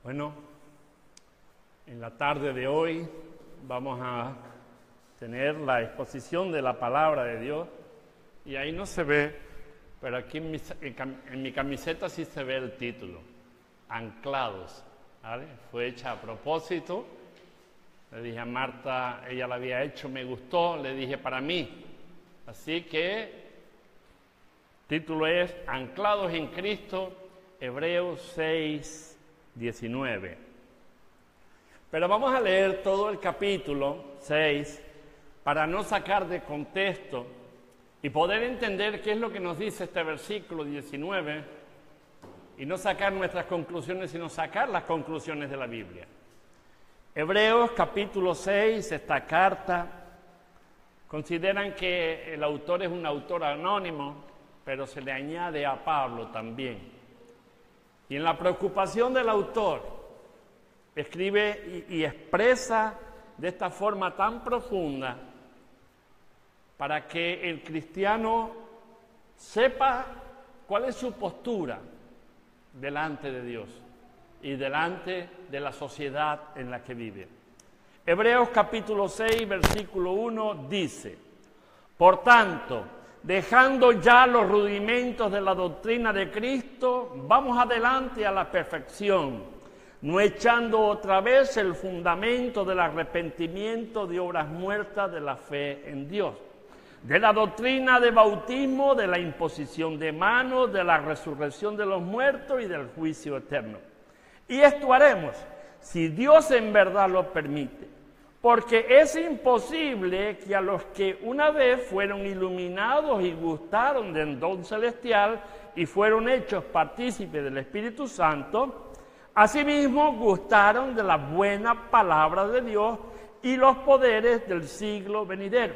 Bueno, en la tarde de hoy vamos a tener la exposición de la palabra de Dios y ahí no se ve, pero aquí en mi camiseta sí se ve el título, Anclados, ¿vale? Fue hecha a propósito, le dije a Marta, ella la había hecho, me gustó, le dije para mí, así que el título es Anclados en Cristo, Hebreos 6:19. Pero vamos a leer todo el capítulo 6 para no sacar de contexto y poder entender qué es lo que nos dice este versículo 19 y no sacar nuestras conclusiones, sino sacar las conclusiones de la Biblia. Hebreos capítulo 6, esta carta, consideran que el autor es un autor anónimo, pero se le añade a Pablo también. Y en la preocupación del autor, escribe y expresa de esta forma tan profunda para que el cristiano sepa cuál es su postura delante de Dios y delante de la sociedad en la que vive. Hebreos capítulo 6, versículo 1 dice: Por tanto, dejando ya los rudimentos de la doctrina de Cristo, vamos adelante a la perfección, no echando otra vez el fundamento del arrepentimiento de obras muertas de la fe en Dios, de la doctrina de bautismo, de la imposición de manos, de la resurrección de los muertos y del juicio eterno. Y esto haremos, si Dios en verdad lo permite, porque es imposible que a los que una vez fueron iluminados y gustaron del don celestial y fueron hechos partícipes del Espíritu Santo, asimismo gustaron de la buena palabra de Dios y los poderes del siglo venidero,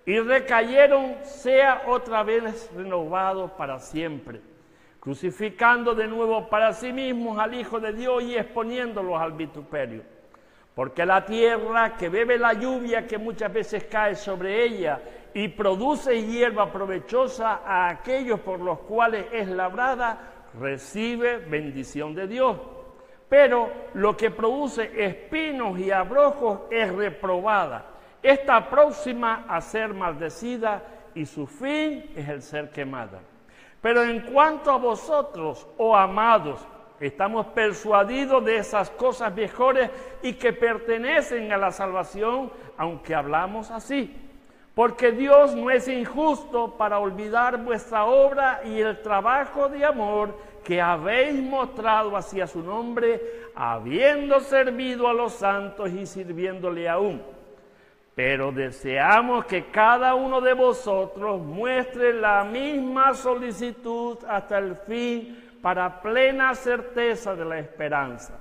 y recayeron, sea otra vez renovados para siempre, crucificando de nuevo para sí mismos al Hijo de Dios y exponiéndolos al vituperio. Porque la tierra que bebe la lluvia que muchas veces cae sobre ella y produce hierba provechosa a aquellos por los cuales es labrada, recibe bendición de Dios. Pero lo que produce espinos y abrojos es reprobada. Está próxima a ser maldecida y su fin es el ser quemada. Pero en cuanto a vosotros, oh amados, estamos persuadidos de esas cosas mejores y que pertenecen a la salvación, aunque hablamos así. Porque Dios no es injusto para olvidar vuestra obra y el trabajo de amor que habéis mostrado hacia su nombre, habiendo servido a los santos y sirviéndole aún. Pero deseamos que cada uno de vosotros muestre la misma solicitud hasta el fin, para plena certeza de la esperanza,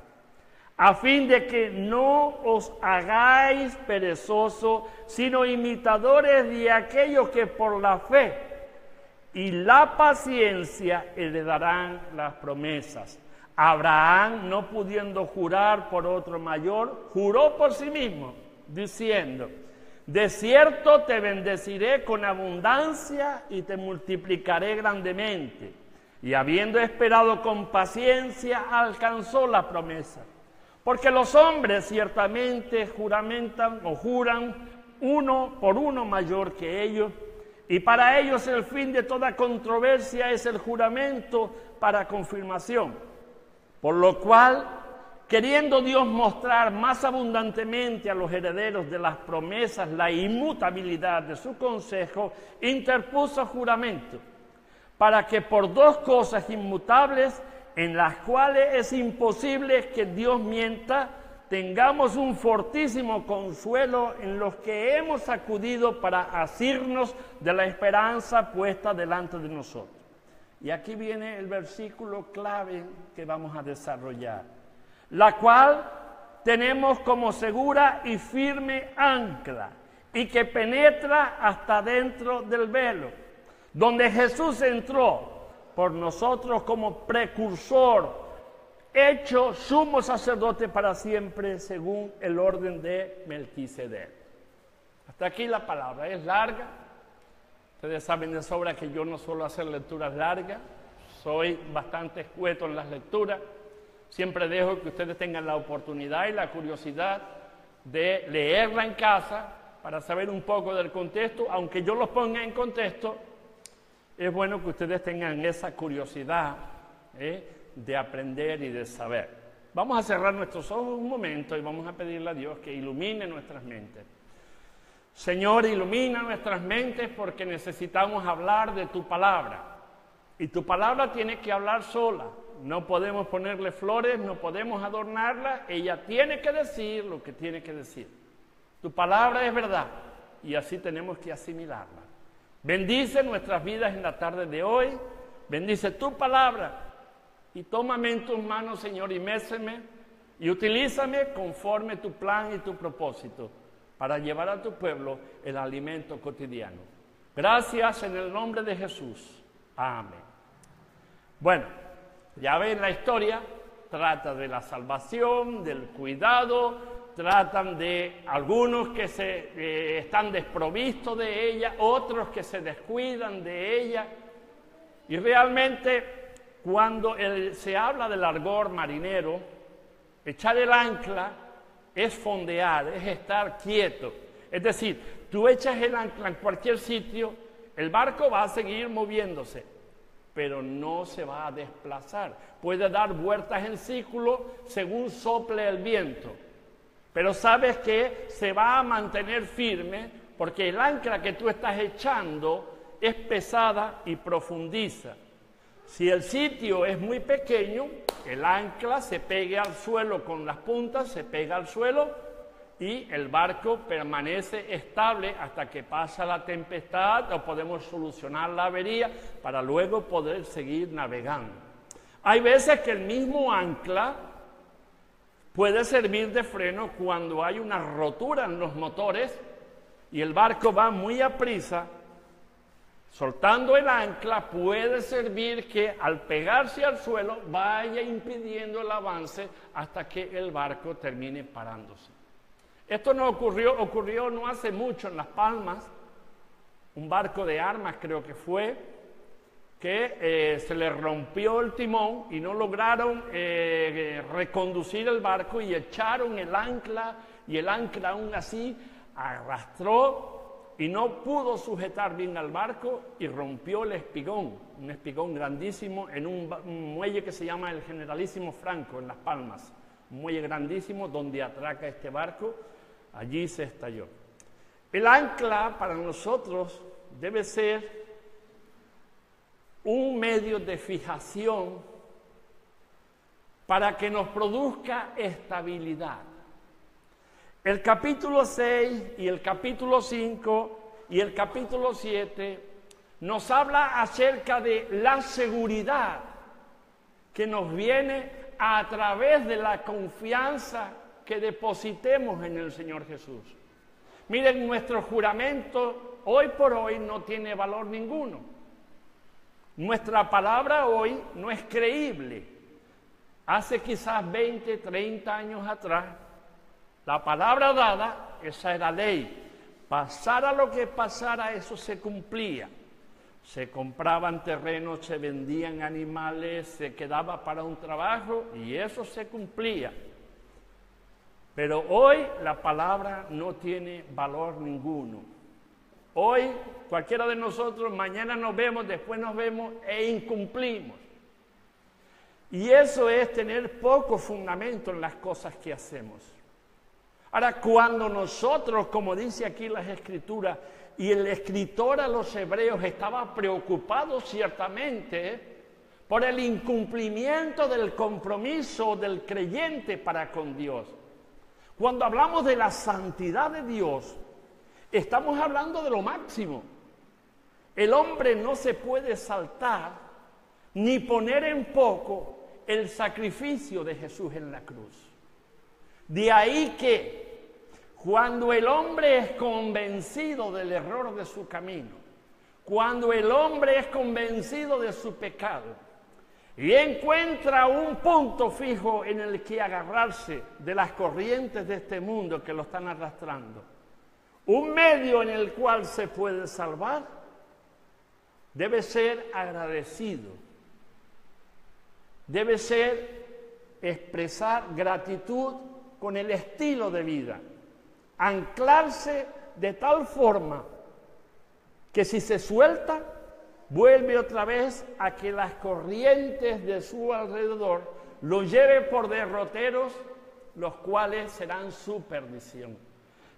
a fin de que no os hagáis perezosos, sino imitadores de aquellos que por la fe y la paciencia heredarán las promesas. Abraham, no pudiendo jurar por otro mayor, juró por sí mismo, diciendo: de cierto te bendeciré con abundancia y te multiplicaré grandemente. Y habiendo esperado con paciencia, alcanzó la promesa. Porque los hombres ciertamente juramentan o juran uno por uno mayor que ellos, y para ellos el fin de toda controversia es el juramento para confirmación. Por lo cual, queriendo Dios mostrar más abundantemente a los herederos de las promesas la inmutabilidad de su consejo, interpuso juramento, para que por dos cosas inmutables, en las cuales es imposible que Dios mienta, tengamos un fortísimo consuelo en los que hemos acudido para asirnos de la esperanza puesta delante de nosotros. Y aquí viene el versículo clave que vamos a desarrollar, la cual tenemos como segura y firme ancla, y que penetra hasta dentro del velo, donde Jesús entró por nosotros como precursor, hecho sumo sacerdote para siempre, según el orden de Melquisedec. Hasta aquí la palabra, es larga. Ustedes saben de sobra que yo no suelo hacer lecturas largas, soy bastante escueto en las lecturas, siempre dejo que ustedes tengan la oportunidad y la curiosidad de leerla en casa para saber un poco del contexto. Aunque yo los ponga en contexto, es bueno que ustedes tengan esa curiosidad de aprender y de saber. Vamos a cerrar nuestros ojos un momento y vamos a pedirle a Dios que ilumine nuestras mentes. Señor, ilumina nuestras mentes porque necesitamos hablar de tu palabra. Y tu palabra tiene que hablar sola. No podemos ponerle flores, no podemos adornarla. Ella tiene que decir lo que tiene que decir. Tu palabra es verdad y así tenemos que asimilarla. Bendice nuestras vidas en la tarde de hoy. Bendice tu palabra y tómame en tus manos, Señor, y méceme y utilízame conforme tu plan y tu propósito para llevar a tu pueblo el alimento cotidiano. Gracias en el nombre de Jesús. Amén. Bueno, ya ven la historia, trata de la salvación, del cuidado, tratan de algunos que están desprovistos de ella, otros que se descuidan de ella. Y realmente cuando se habla del argot marinero, echar el ancla es fondear, es estar quieto. Es decir, tú echas el ancla en cualquier sitio, el barco va a seguir moviéndose, pero no se va a desplazar. Puede dar vueltas en círculo según sople el viento, pero sabes que se va a mantener firme porque el ancla que tú estás echando es pesada y profundiza. Si el sitio es muy pequeño, el ancla se pega al suelo con las puntas, se pega al suelo y el barco permanece estable hasta que pasa la tempestad o podemos solucionar la avería para luego poder seguir navegando. Hay veces que el mismo ancla puede servir de freno cuando hay una rotura en los motores y el barco va muy aprisa. Soltando el ancla puede servir que al pegarse al suelo vaya impidiendo el avance hasta que el barco termine parándose. Esto no ocurrió no hace mucho en Las Palmas, un barco de armas creo que fue, que se le rompió el timón y no lograron reconducir el barco y echaron el ancla y el ancla aún así arrastró y no pudo sujetar bien al barco y rompió el espigón, un espigón grandísimo en un muelle que se llama el Generalísimo Franco en Las Palmas, un muelle grandísimo donde atraca este barco, allí se estalló. El ancla para nosotros debe ser un medio de fijación para que nos produzca estabilidad. El capítulo 6 y el capítulo 5 y el capítulo 7 nos habla acerca de la seguridad que nos viene a través de la confianza que depositemos en el Señor Jesús. Miren, nuestro juramento hoy por hoy no tiene valor ninguno. Nuestra palabra hoy no es creíble. Hace quizás 20, 30 años atrás, la palabra dada, esa era ley. Pasara lo que pasara, eso se cumplía. Se compraban terrenos, se vendían animales, se quedaba para un trabajo y eso se cumplía. Pero hoy la palabra no tiene valor ninguno. Hoy cualquiera de nosotros, mañana nos vemos, después nos vemos e incumplimos. Y eso es tener poco fundamento en las cosas que hacemos. Ahora, cuando nosotros, como dice aquí las Escrituras, y el escritor a los hebreos estaba preocupado ciertamente por el incumplimiento del compromiso del creyente para con Dios. Cuando hablamos de la santidad de Dios, estamos hablando de lo máximo. El hombre no se puede saltar ni poner en poco el sacrificio de Jesús en la cruz. De ahí que cuando el hombre es convencido del error de su camino, cuando el hombre es convencido de su pecado y encuentra un punto fijo en el que agarrarse de las corrientes de este mundo que lo están arrastrando, un medio en el cual se puede salvar, debe ser agradecido, debe ser expresar gratitud con el estilo de vida, anclarse de tal forma que si se suelta, vuelve otra vez a que las corrientes de su alrededor lo lleven por derroteros, los cuales serán su perdición.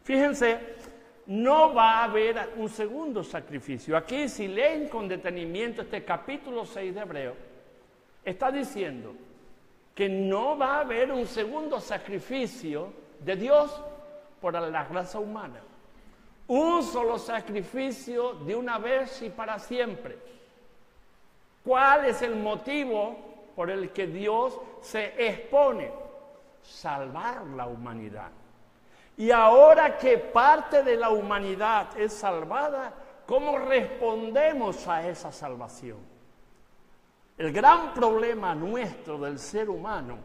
Fíjense, no va a haber un segundo sacrificio. Aquí, si leen con detenimiento este capítulo 6 de Hebreo, está diciendo que no va a haber un segundo sacrificio de Dios por la raza humana. Un solo sacrificio de una vez y para siempre. ¿Cuál es el motivo por el que Dios se expone? Salvar la humanidad. Y ahora que parte de la humanidad es salvada, ¿cómo respondemos a esa salvación? El gran problema nuestro del ser humano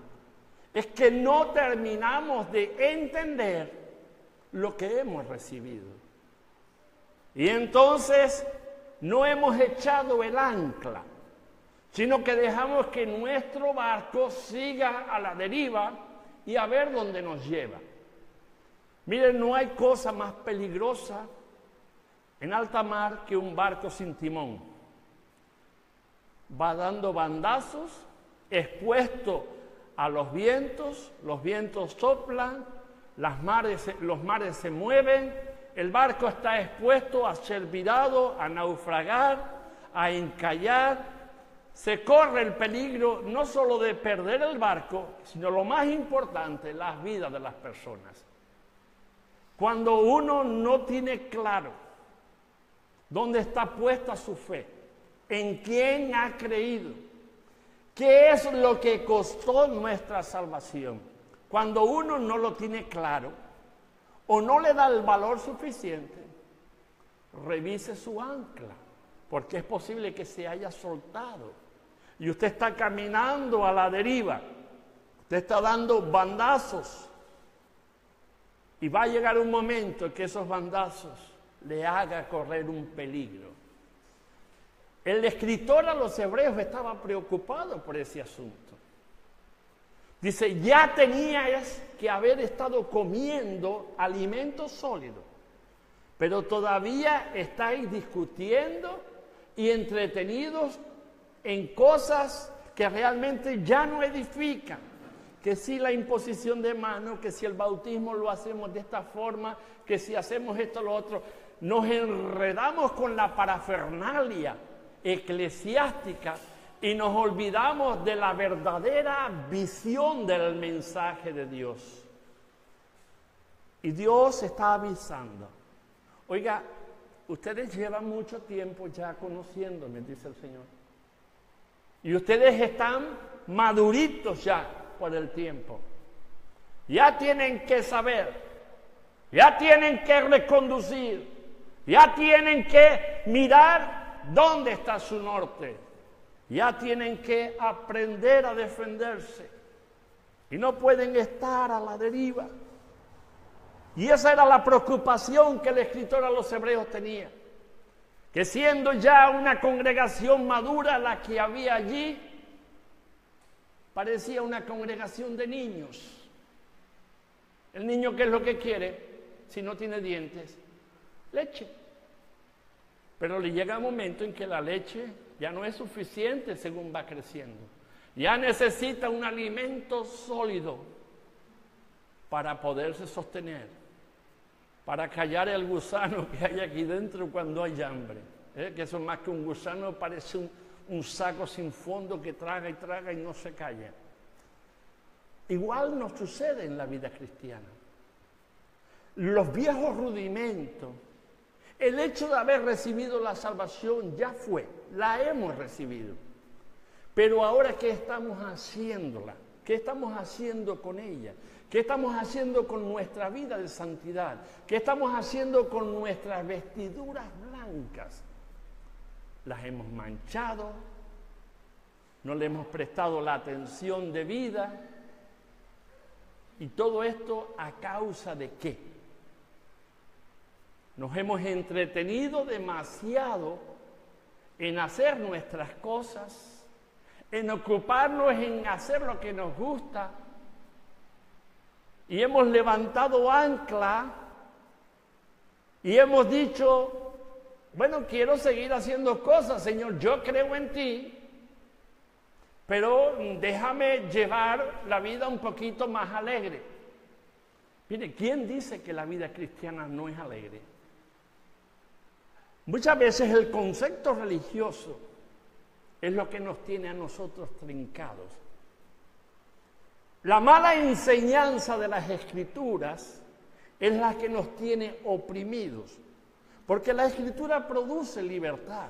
es que no terminamos de entender lo que hemos recibido. Y entonces no hemos echado el ancla, sino que dejamos que nuestro barco siga a la deriva y a ver dónde nos lleva. Miren, no hay cosa más peligrosa en alta mar que un barco sin timón. Va dando bandazos, expuesto a los vientos soplan, los mares se mueven, el barco está expuesto a ser virado, a naufragar, a encallar. Se corre el peligro no solo de perder el barco, sino lo más importante, las vidas de las personas. Cuando uno no tiene claro dónde está puesta su fe, en quién ha creído, qué es lo que costó nuestra salvación, cuando uno no lo tiene claro o no le da el valor suficiente, revise su ancla, porque es posible que se haya soltado y usted está caminando a la deriva, usted está dando bandazos y va a llegar un momento en que esos bandazos le haga correr un peligro. El escritor a los hebreos estaba preocupado por ese asunto. Dice, ya teníais que haber estado comiendo alimento sólido, pero todavía estáis discutiendo y entretenidos en cosas que realmente ya no edifican. Que si la imposición de manos, que si el bautismo lo hacemos de esta forma, que si hacemos esto o lo otro. Nos enredamos con la parafernalia eclesiástica y nos olvidamos de la verdadera visión del mensaje de Dios. Y Dios está avisando. Oiga, ustedes llevan mucho tiempo ya conociéndome, dice el Señor. Y ustedes están maduritos ya por el tiempo. Ya tienen que saber, ya tienen que reconducir, ya tienen que mirar dónde está su norte, ya tienen que aprender a defenderse y no pueden estar a la deriva. Y esa era la preocupación que el escritor a los hebreos tenía, que siendo ya una congregación madura la que había allí, parecía una congregación de niños. El niño, ¿qué es lo que quiere? Si no tiene dientes, leche. Pero le llega un momento en que la leche ya no es suficiente según va creciendo. Ya necesita un alimento sólido para poderse sostener, para callar el gusano que hay aquí dentro cuando hay hambre. Que eso más que un gusano, parece un saco sin fondo que traga y no se calla. Igual nos sucede en la vida cristiana. Los viejos rudimentos, el hecho de haber recibido la salvación ya fue, la hemos recibido. Pero ahora, ¿qué estamos haciéndola? ¿Qué estamos haciendo con ella? ¿Qué estamos haciendo con nuestra vida de santidad? ¿Qué estamos haciendo con nuestras vestiduras blancas? Las hemos manchado, no le hemos prestado la atención debida. ¿Y todo esto a causa de qué? Nos hemos entretenido demasiado en hacer nuestras cosas, en ocuparnos en hacer lo que nos gusta. Y hemos levantado ancla y hemos dicho, bueno, quiero seguir haciendo cosas, Señor, yo creo en ti, pero déjame llevar la vida un poquito más alegre. Mire, ¿quién dice que la vida cristiana no es alegre? Muchas veces el concepto religioso es lo que nos tiene a nosotros trincados. La mala enseñanza de las Escrituras es la que nos tiene oprimidos, porque la Escritura produce libertad.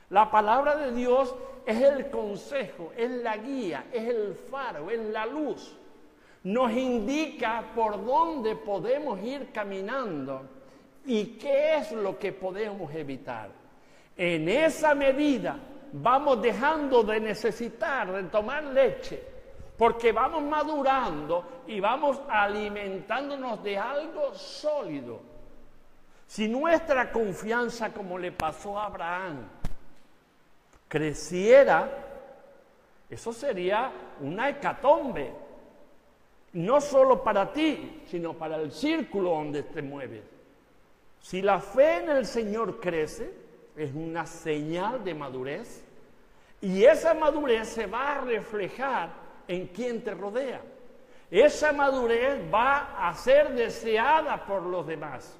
La palabra de Dios es el consejo, es la guía, es el faro, es la luz. Nos indica por dónde podemos ir caminando y qué es lo que podemos evitar. En esa medida vamos dejando de necesitar, de tomar leche, porque vamos madurando y vamos alimentándonos de algo sólido. Si nuestra confianza, como le pasó a Abraham, creciera, eso sería una hecatombe, no solo para ti, sino para el círculo donde te mueves. Si la fe en el Señor crece, es una señal de madurez, y esa madurez se va a reflejar en quien te rodea. Esa madurez va a ser deseada por los demás,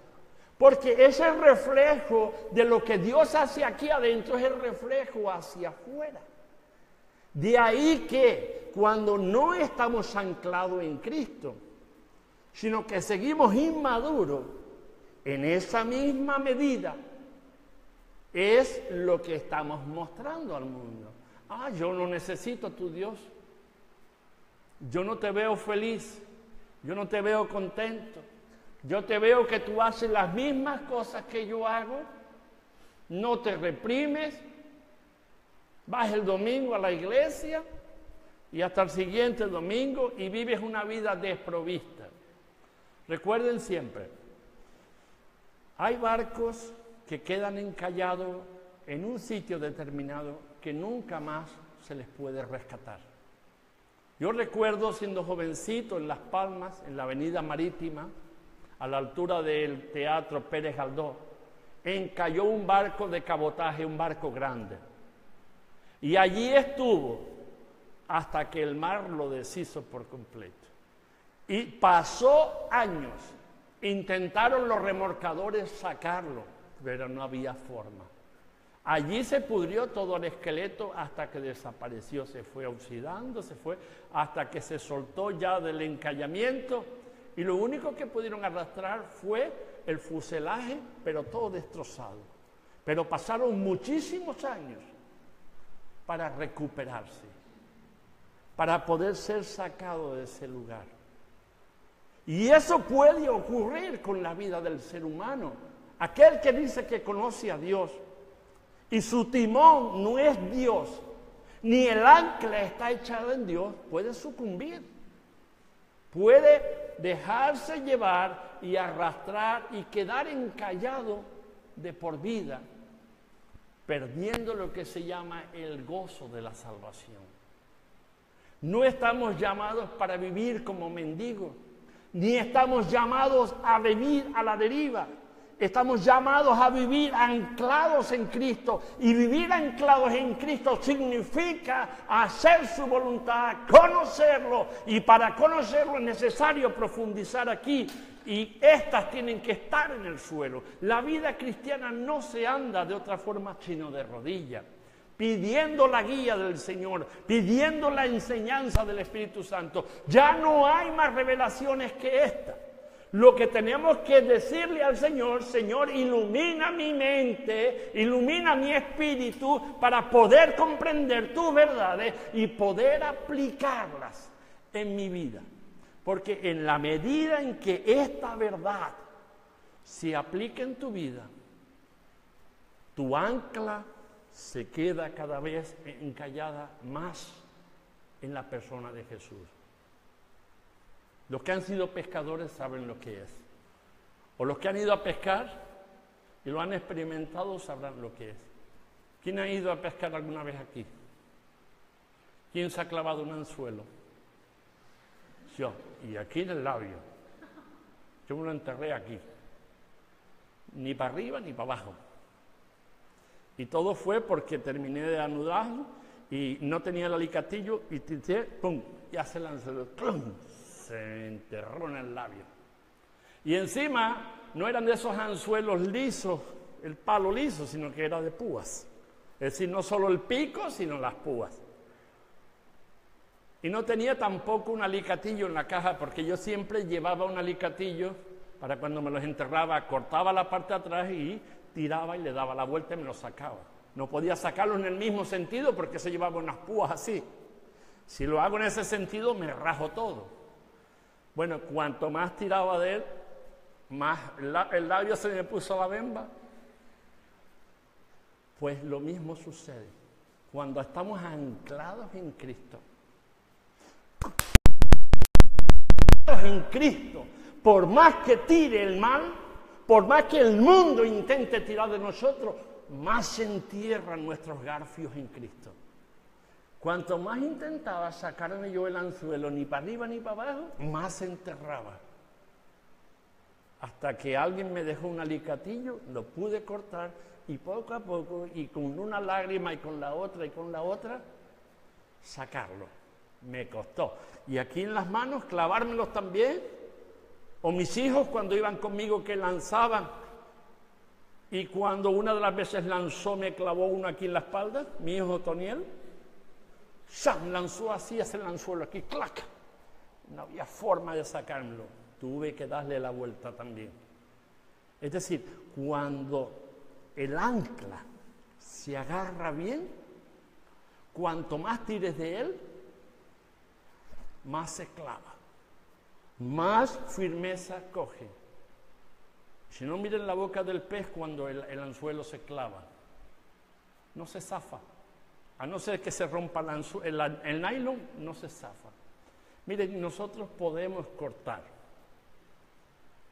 porque es el reflejo de lo que Dios hace aquí adentro, es el reflejo hacia afuera. De ahí que cuando no estamos anclados en Cristo, sino que seguimos inmaduros, en esa misma medida es lo que estamos mostrando al mundo. Ah, yo no necesito a tu Dios. Yo no te veo feliz. Yo no te veo contento. Yo te veo que tú haces las mismas cosas que yo hago. No te reprimes. Vas el domingo a la iglesia y hasta el siguiente domingo y vives una vida desprovista. Recuerden siempre, hay barcos que quedan encallados en un sitio determinado que nunca más se les puede rescatar. Yo recuerdo siendo jovencito en Las Palmas, en la avenida Marítima, a la altura del Teatro Pérez Galdós, encalló un barco de cabotaje, un barco grande. Y allí estuvo hasta que el mar lo deshizo por completo. Y pasó años, intentaron los remolcadores sacarlo, pero no había forma. Allí se pudrió todo el esqueleto hasta que desapareció, se fue oxidando, se fue hasta que se soltó ya del encallamiento y lo único que pudieron arrastrar fue el fuselaje, pero todo destrozado. Pero pasaron muchísimos años para recuperarse, para poder ser sacado de ese lugar. Y eso puede ocurrir con la vida del ser humano. Aquel que dice que conoce a Dios y su timón no es Dios, ni el ancla está echada en Dios, puede sucumbir. Puede dejarse llevar y arrastrar y quedar encallado de por vida, perdiendo lo que se llama el gozo de la salvación. No estamos llamados para vivir como mendigos, ni estamos llamados a vivir a la deriva. Estamos llamados a vivir anclados en Cristo, y vivir anclados en Cristo significa hacer su voluntad, conocerlo, y para conocerlo es necesario profundizar aquí, y estas tienen que estar en el suelo. La vida cristiana no se anda de otra forma sino de rodillas, pidiendo la guía del Señor, pidiendo la enseñanza del Espíritu Santo. Ya no hay más revelaciones que esta. Lo que tenemos que decirle al Señor: Señor, ilumina mi mente, ilumina mi espíritu para poder comprender tus verdades y poder aplicarlas en mi vida. Porque en la medida en que esta verdad se aplica en tu vida, tu ancla se queda cada vez encallada más en la persona de Jesús. Los que han sido pescadores saben lo que es. O los que han ido a pescar y lo han experimentado sabrán lo que es. ¿Quién ha ido a pescar alguna vez aquí? ¿Quién se ha clavado un anzuelo? Yo. Y aquí en el labio. Yo me lo enterré aquí. Ni para arriba ni para abajo. Y todo fue porque terminé de anudarlo y no tenía el alicatillo y tiré, ¡pum! Y hace el anzuelo, ¡plum! Se enterró en el labio. Y encima no eran de esos anzuelos lisos, el palo liso, sino que era de púas. Es decir, no solo el pico, sino las púas. Y no tenía tampoco un alicatillo en la caja, porque yo siempre llevaba un alicatillo para cuando me los enterraba, cortaba la parte de atrás y tiraba y le daba la vuelta y me los sacaba. No podía sacarlo en el mismo sentido porque se llevaba unas púas así. Si lo hago en ese sentido, me rajo todo. Bueno, cuanto más tiraba de él, más el labio se me puso la bemba. Pues lo mismo sucede cuando estamos anclados en Cristo. En Cristo, por más que tire el mal, por más que el mundo intente tirar de nosotros, más se entierran nuestros garfios en Cristo. Cuanto más intentaba sacarme yo el anzuelo, ni para arriba ni para abajo, más se enterraba. Hasta que alguien me dejó un alicatillo, lo pude cortar y poco a poco, y con una lágrima y con la otra, sacarlo. Me costó. Y aquí en las manos, clavármelos también. O mis hijos cuando iban conmigo que lanzaban. Y cuando una de las veces lanzó, me clavó uno aquí en la espalda, mi hijo Toniel. ¡Sam! Lanzó así, hace el anzuelo aquí, ¡clac! No había forma de sacármelo. Tuve que darle la vuelta también. Es decir, cuando el ancla se agarra bien, cuanto más tires de él, más se clava, más firmeza coge. Si no, miren la boca del pez cuando el anzuelo se clava. No se zafa. A no ser que se rompa el nylon, no se zafa. Miren, nosotros podemos cortar.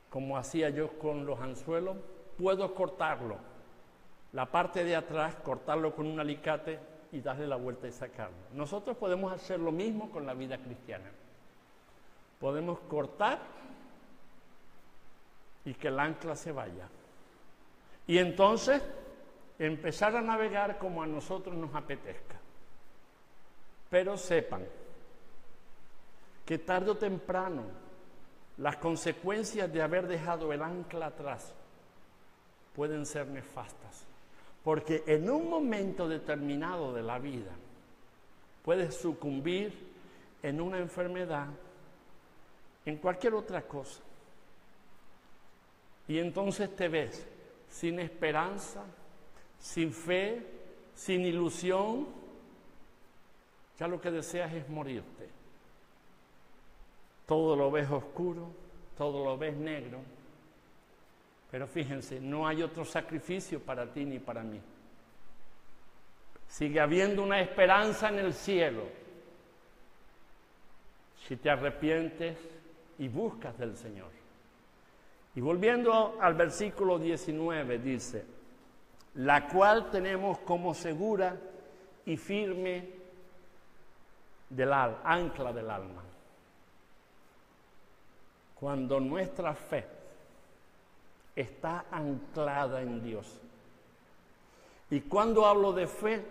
Como hacía yo con los anzuelos, puedo cortarlo. La parte de atrás, cortarlo con un alicate y darle la vuelta y sacarlo. Nosotros podemos hacer lo mismo con la vida cristiana. Podemos cortar y que el ancla se vaya. Y entonces empezar a navegar como a nosotros nos apetezca. Pero sepan que tarde o temprano las consecuencias de haber dejado el ancla atrás pueden ser nefastas. Porque en un momento determinado de la vida puedes sucumbir en una enfermedad, en cualquier otra cosa. Y entonces te ves sin esperanza, sin fe, sin ilusión. Ya lo que deseas es morirte. Todo lo ves oscuro, todo lo ves negro. Pero fíjense, no hay otro sacrificio para ti ni para mí. Sigue habiendo una esperanza en el cielo. Si te arrepientes y buscas del Señor. Y volviendo al versículo 19, dice, la cual tenemos como segura y firme ancla del alma. Cuando nuestra fe está anclada en Dios. Y cuando hablo de fe,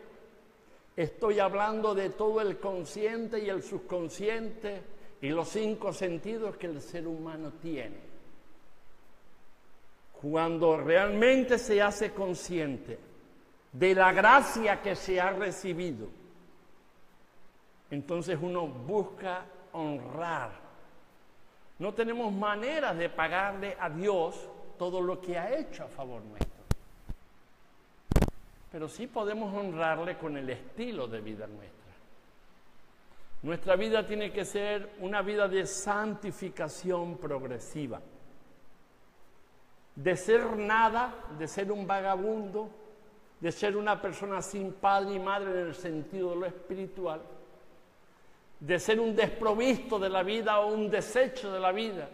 estoy hablando de todo el consciente y el subconsciente y los 5 sentidos que el ser humano tiene. Cuando realmente se hace consciente de la gracia que se ha recibido, entonces uno busca honrar. No tenemos maneras de pagarle a Dios todo lo que ha hecho a favor nuestro. Pero sí podemos honrarle con el estilo de vida nuestra. Nuestra vida tiene que ser una vida de santificación progresiva. De ser nada, de ser un vagabundo, de ser una persona sin padre y madre en el sentido de lo espiritual, de ser un desprovisto de la vida o un desecho de la vida,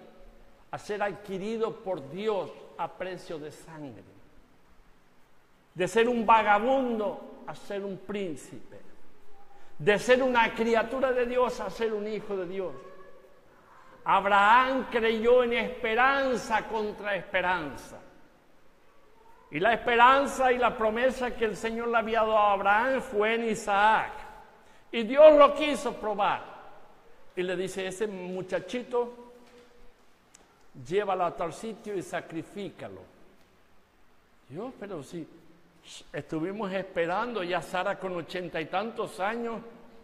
a ser adquirido por Dios a precio de sangre. De ser un vagabundo a ser un príncipe. de ser una criatura de Dios a ser un hijo de Dios. Abraham creyó en esperanza contra esperanza. Y la esperanza y la promesa que el Señor le había dado a Abraham fue en Isaac. Y Dios lo quiso probar. Y le dice, ese muchachito, llévalo a tal sitio y sacrifícalo. Dios, pero si estuvimos esperando ya Sara con 80 y tantos años,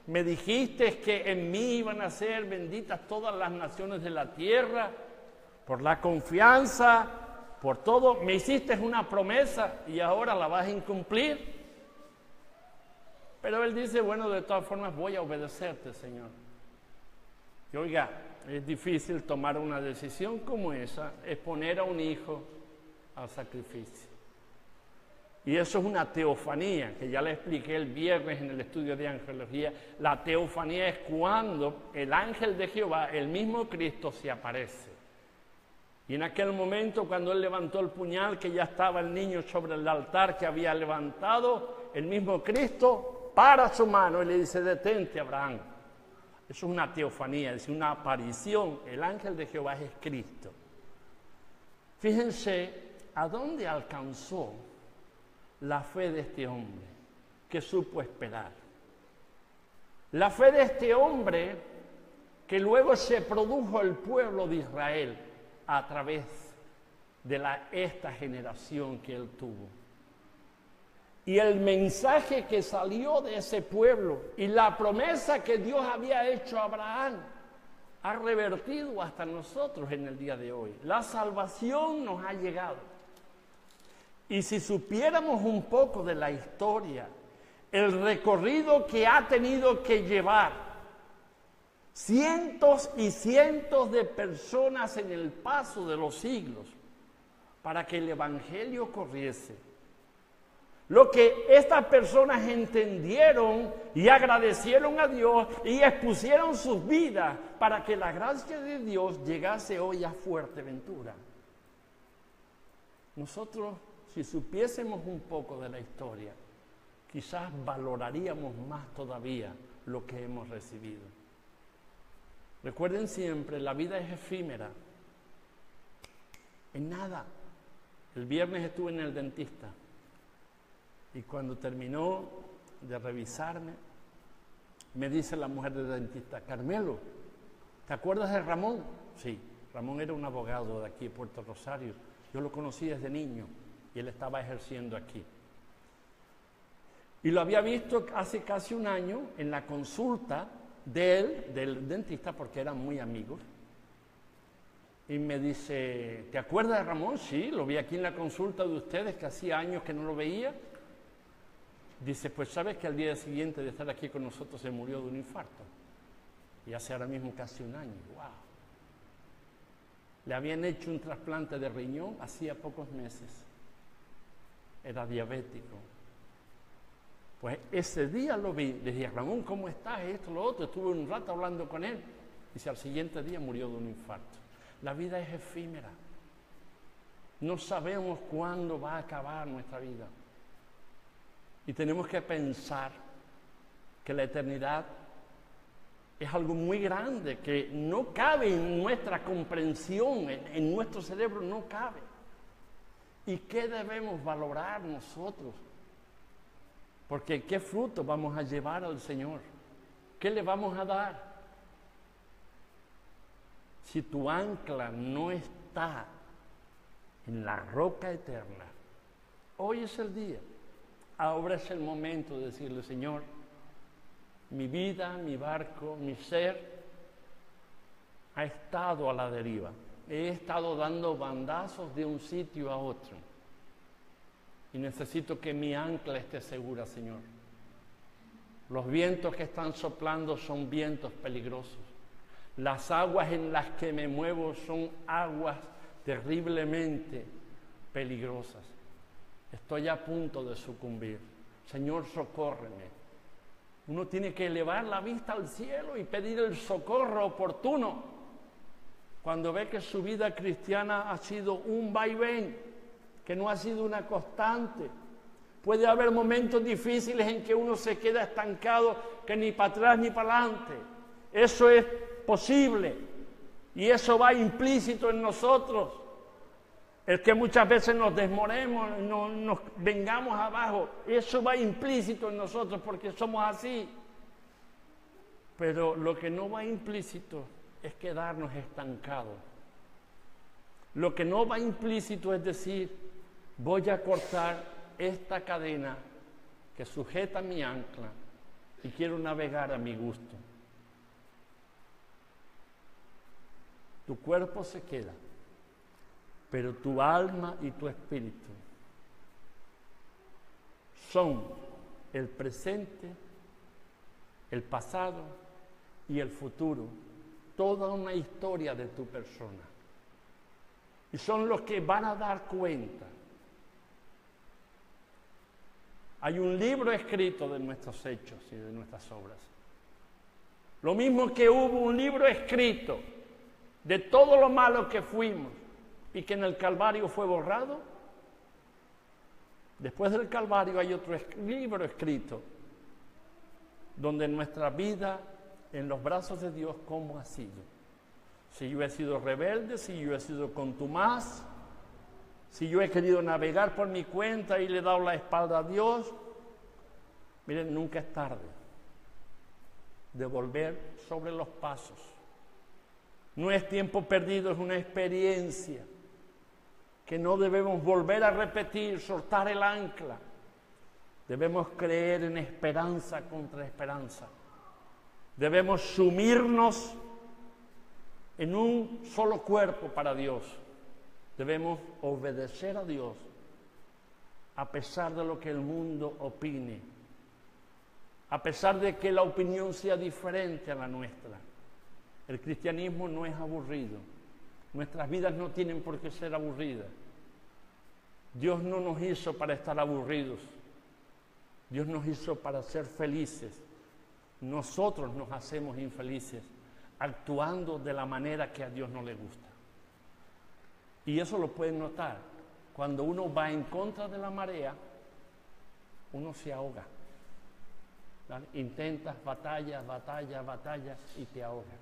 me dijiste que en mí iban a ser benditas todas las naciones de la tierra, por la confianza, por todo, me hiciste una promesa y ahora la vas a incumplir. Pero él dice, bueno, de todas formas voy a obedecerte, Señor. Y oiga, es difícil tomar una decisión como esa, exponer a un hijo al sacrificio. Y eso es una teofanía, que ya le expliqué el viernes en el estudio de angelología. La teofanía es cuando el ángel de Jehová, el mismo Cristo, se aparece. Y en aquel momento, cuando él levantó el puñal, que ya estaba el niño sobre el altar que había levantado, el mismo Cristo para su mano y le dice, detente, Abraham. Eso es una teofanía, es una aparición. El ángel de Jehová es Cristo. Fíjense a dónde alcanzó la fe de este hombre, que supo esperar. La fe de este hombre, que luego se produjo el pueblo de Israel a través de esta generación que él tuvo. Y el mensaje que salió de ese pueblo y la promesa que Dios había hecho a Abraham ha revertido hasta nosotros en el día de hoy. La salvación nos ha llegado. Y si supiéramos un poco de la historia, el recorrido que ha tenido que llevar cientos y cientos de personas en el paso de los siglos para que el Evangelio corriese. Lo que estas personas entendieron y agradecieron a Dios y expusieron sus vidas para que la gracia de Dios llegase hoy a Fuerteventura. Nosotros, si supiésemos un poco de la historia, quizás valoraríamos más todavía lo que hemos recibido. Recuerden siempre, la vida es efímera. En nada. El viernes estuve en el dentista y cuando terminó de revisarme, me dice la mujer del dentista, Carmelo, ¿te acuerdas de Ramón? Sí, Ramón era un abogado de aquí de Puerto Rosario. Yo lo conocí desde niño y él estaba ejerciendo aquí. Y lo había visto hace casi un año en la consulta de él, del dentista, porque eran muy amigos. Y me dice, ¿te acuerdas de Ramón? Sí, lo vi aquí en la consulta de ustedes, que hacía años que no lo veía. Dice, pues sabes que al día siguiente de estar aquí con nosotros se murió de un infarto. Y hace ahora mismo casi un año. ¡Wow! Le habían hecho un trasplante de riñón hacía pocos meses. Era diabético. Pues ese día lo vi. Le dije, Ramón, ¿cómo estás? Esto, lo otro. Estuve un rato hablando con él. Dice, al siguiente día murió de un infarto. La vida es efímera. No sabemos cuándo va a acabar nuestra vida. Y tenemos que pensar que la eternidad es algo muy grande, que no cabe en nuestra comprensión, en nuestro cerebro no cabe. ¿Y qué debemos valorar nosotros? Porque ¿qué fruto vamos a llevar al Señor? ¿Qué le vamos a dar? Si tu ancla no está en la roca eterna, hoy es el día. Ahora es el momento de decirle, Señor, mi vida, mi barco, mi ser ha estado a la deriva. He estado dando bandazos de un sitio a otro. Y necesito que mi ancla esté segura, Señor. Los vientos que están soplando son vientos peligrosos. Las aguas en las que me muevo son aguas terriblemente peligrosas. Estoy a punto de sucumbir. Señor, socórreme. Uno tiene que elevar la vista al cielo y pedir el socorro oportuno cuando ve que su vida cristiana ha sido un vaivén, que no ha sido una constante. Puede haber momentos difíciles en que uno se queda estancado, que ni para atrás ni para adelante. Eso es posible y eso va implícito en nosotros. El que muchas veces nos desmoremos, nos vengamos abajo, eso va implícito en nosotros porque somos así. Pero lo que no va implícito es quedarnos estancados. Lo que no va implícito es decir, voy a cortar esta cadena que sujeta mi ancla y quiero navegar a mi gusto. Tu cuerpo se queda, pero tu alma y tu espíritu son el presente, el pasado y el futuro, toda una historia de tu persona. Y son los que van a dar cuenta. Hay un libro escrito de nuestros hechos y de nuestras obras. Lo mismo que hubo un libro escrito de todo lo malo que fuimos y que en el Calvario fue borrado. Después del Calvario hay otro libro escrito donde nuestra vida en los brazos de Dios, ¿cómo ha sido? Si yo he sido rebelde, si yo he sido contumaz, si yo he querido navegar por mi cuenta y le he dado la espalda a Dios, miren, nunca es tarde de volver sobre los pasos. No es tiempo perdido, es una experiencia que no debemos volver a repetir, soltar el ancla. Debemos creer en esperanza contra esperanza. Debemos sumirnos en un solo cuerpo para Dios. Debemos obedecer a Dios a pesar de lo que el mundo opine, a pesar de que la opinión sea diferente a la nuestra. El cristianismo no es aburrido. Nuestras vidas no tienen por qué ser aburridas. Dios no nos hizo para estar aburridos. Dios nos hizo para ser felices. Nosotros nos hacemos infelices actuando de la manera que a Dios no le gusta. Y eso lo pueden notar. Cuando uno va en contra de la marea, uno se ahoga. ¿Vale? Intentas batallas y te ahogas.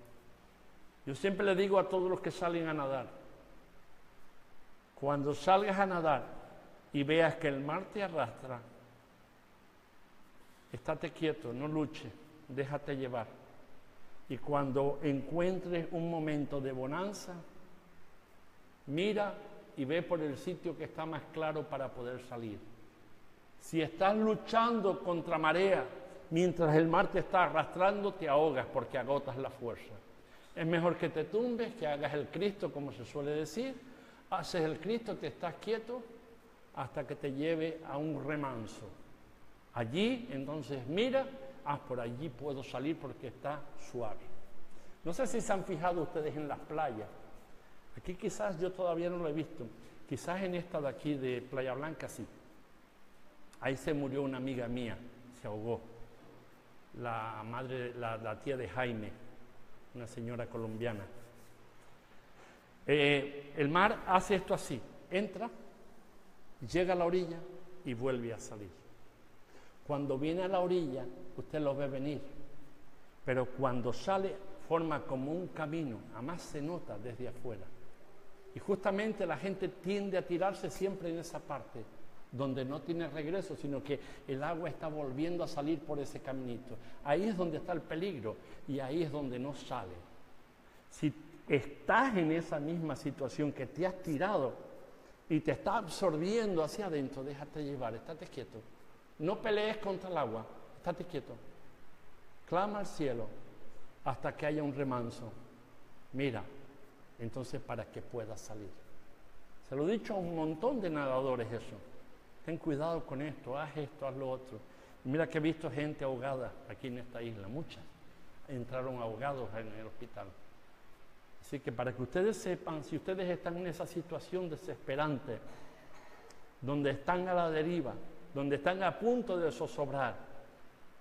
Yo siempre le digo a todos los que salen a nadar, cuando salgas a nadar y veas que el mar te arrastra, estate quieto, no luches, déjate llevar. Y cuando encuentres un momento de bonanza, mira y ve por el sitio que está más claro para poder salir. Si estás luchando contra marea, mientras el mar te está arrastrando, te ahogas porque agotas la fuerza. Es mejor que te tumbes, que hagas el Cristo, como se suele decir. Haces el Cristo, te estás quieto hasta que te lleve a un remanso. Allí, entonces, mira, por allí puedo salir porque está suave. No sé si se han fijado ustedes en las playas. Aquí quizás yo todavía no lo he visto. Quizás en esta de aquí de Playa Blanca sí. Ahí se murió una amiga mía, se ahogó. La madre, la tía de Jaime, una señora colombiana. El mar hace esto así, entra, llega a la orilla y vuelve a salir. Cuando viene a la orilla, usted lo ve venir, pero cuando sale forma como un camino, además se nota desde afuera. Y justamente la gente tiende a tirarse siempre en esa parte, donde no tiene regreso, sino que el agua está volviendo a salir por ese caminito. Ahí es donde está el peligro y ahí es donde no sale. Si estás en esa misma situación que te has tirado y te está absorbiendo hacia adentro, déjate llevar, estate quieto. No pelees contra el agua, estate quieto. Clama al cielo hasta que haya un remanso. Mira, entonces para que puedas salir. Se lo he dicho a un montón de nadadores eso. Ten cuidado con esto, haz lo otro. Y mira que he visto gente ahogada aquí en esta isla, muchas entraron ahogados en el hospital. Así que para que ustedes sepan, si ustedes están en esa situación desesperante, donde están a la deriva, donde están a punto de zozobrar,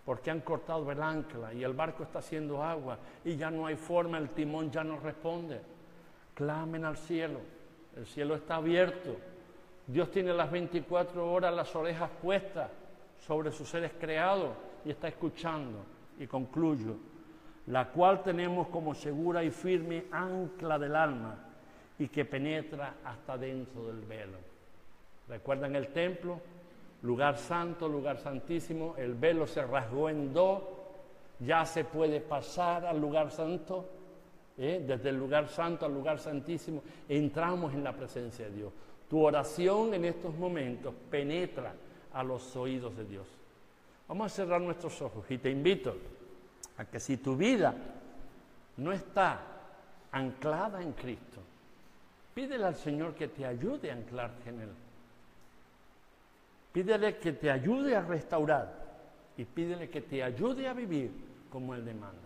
porque han cortado el ancla y el barco está haciendo agua y ya no hay forma, el timón ya no responde, clamen al cielo, el cielo está abierto. Dios tiene las 24 horas las orejas puestas sobre sus seres creados y está escuchando. Y concluyo, la cual tenemos como segura y firme ancla del alma y que penetra hasta dentro del velo. ¿Recuerdan el templo? Lugar santo, lugar santísimo, el velo se rasgó en dos, ya se puede pasar al lugar santo, desde el lugar santo al lugar santísimo, entramos en la presencia de Dios. Tu oración en estos momentos penetra a los oídos de Dios. Vamos a cerrar nuestros ojos y te invito a que si tu vida no está anclada en Cristo, pídele al Señor que te ayude a anclarte en Él. Pídele que te ayude a restaurar y pídele que te ayude a vivir como Él demanda.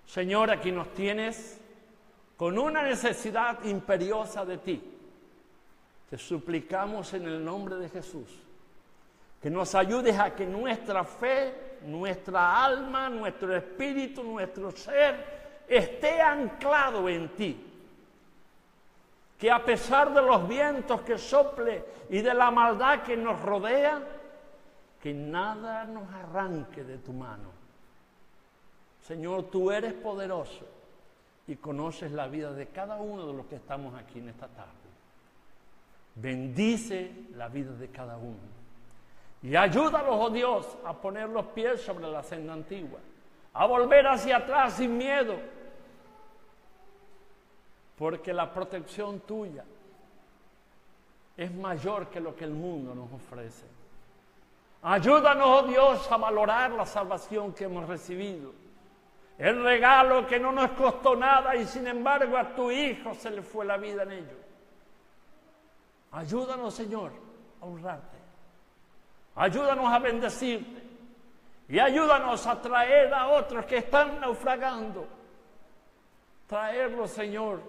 Señor, aquí nos tienes con una necesidad imperiosa de ti. Te suplicamos en el nombre de Jesús que nos ayudes a que nuestra fe, nuestra alma, nuestro espíritu, nuestro ser esté anclado en ti. Que a pesar de los vientos que sople y de la maldad que nos rodea, que nada nos arranque de tu mano. Señor, tú eres poderoso y conoces la vida de cada uno de los que estamos aquí en esta tarde. Bendice la vida de cada uno. Y ayúdalos, oh Dios, a poner los pies sobre la senda antigua, a volver hacia atrás sin miedo, porque la protección tuya es mayor que lo que el mundo nos ofrece. Ayúdanos, oh Dios, a valorar la salvación que hemos recibido, el regalo que no nos costó nada y sin embargo a tu Hijo se le fue la vida en ello. Ayúdanos, Señor, a honrarte. Ayúdanos a bendecirte y ayúdanos a traer a otros que están naufragando. Traerlos, Señor,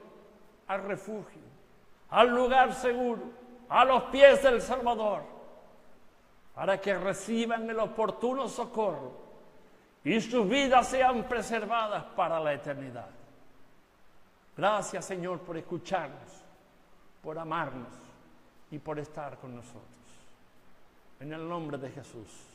al refugio, al lugar seguro, a los pies del Salvador, para que reciban el oportuno socorro y sus vidas sean preservadas para la eternidad. Gracias, Señor, por escucharnos, por amarnos y por estar con nosotros. En el nombre de Jesús.